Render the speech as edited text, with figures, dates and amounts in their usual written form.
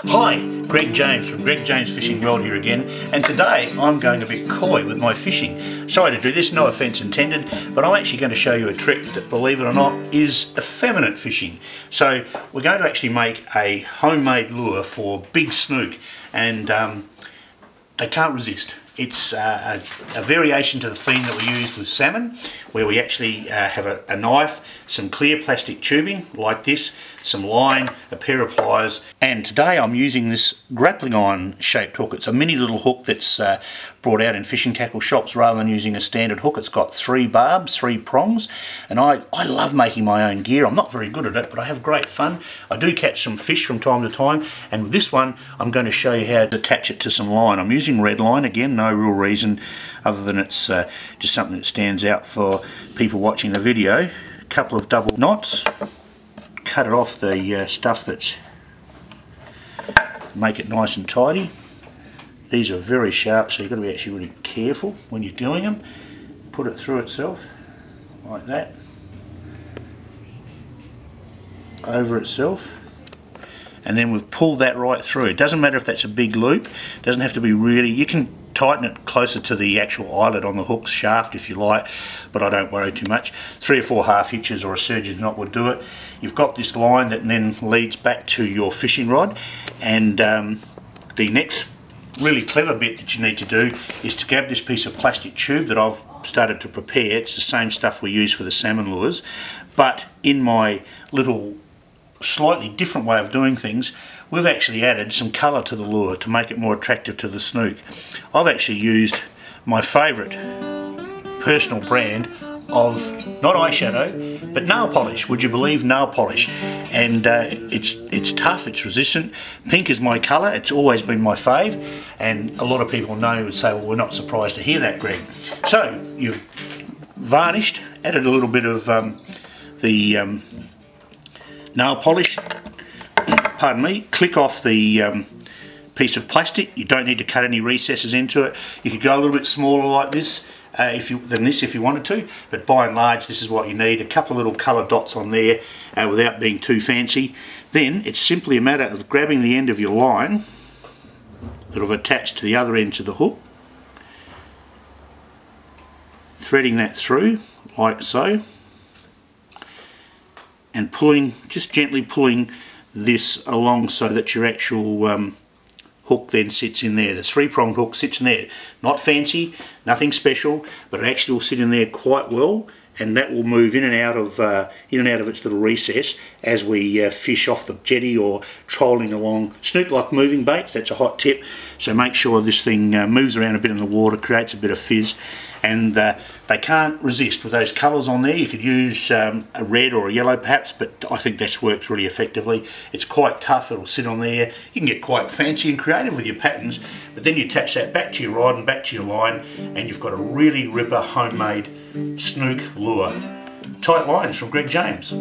Hi, Greg James from Greg James Fishing World here again, and today I'm going a bit coy with my fishing. Sorry to do this, no offence intended, but I'm actually going to show you a trick that, believe it or not, is effeminate fishing. So we're going to actually make a homemade lure for big snook, and they can't resist. It's a variation to the theme that we used with salmon, where we actually have a knife, some clear plastic tubing like this, some line, a pair of pliers, and today I'm using this grappling iron shaped hook. It's a mini little hook that's brought out in fishing tackle shops rather than using a standard hook. It's got 3 barbs, 3 prongs, and I love making my own gear. I'm not very good at it, but I have great fun. I do catch some fish from time to time, and with this one I'm going to show you how to attach it to some line. I'm using red line, again, no real reason other than it's just something that stands out for people watching the video. A couple of double knots, cut it off the stuff that's, make it nice and tidy. These are very sharp, so you've got to be actually really careful when you're doing them. Put it through itself like that, over itself, and then we've pulled that right through. It doesn't matter if that's a big loop, it doesn't have to be really, you can tighten it closer to the actual eyelet on the hook's shaft if you like, but I don't worry too much. 3 or 4 half hitches or a surgeon's knot would do it. You've got this line that then leads back to your fishing rod, and the next really clever bit that you need to do is to grab this piece of plastic tube that I've started to prepare. It's the same stuff we use for the salmon lures, but in my little slightly different way of doing things, we've actually added some colour to the lure to make it more attractive to the snook. I've actually used my favourite personal brand of, not eyeshadow, but nail polish. Would you believe, nail polish? And it's tough, it's resistant. Pink is my colour, it's always been my fave, and a lot of people know would say, well, we're not surprised to hear that, Greg. So you've varnished, added a little bit of the nail polish, pardon me, click off the piece of plastic. You don't need to cut any recesses into it. You could go a little bit smaller like this if you wanted to, but by and large this is what you need. A couple of little colour dots on there without being too fancy. Then it's simply a matter of grabbing the end of your line that I've attached to the other end of the hook, threading that through like so, and pulling, just gently pulling this along so that your actual hook then sits in there. The 3-pronged hook sits in there. Not fancy, nothing special, but it actually will sit in there quite well, and that will move in and out of its little recess as we fish off the jetty or trolling along. Snook like moving baits, that's a hot tip, so make sure this thing moves around a bit in the water, creates a bit of fizz, and they can't resist with those colours on there. You could use a red or a yellow perhaps, but I think this works really effectively. It's quite tough, it'll sit on there. You can get quite fancy and creative with your patterns, but then you attach that back to your rod and back to your line, and you've got a really ripper homemade snook lure. Tight lines from Greg James.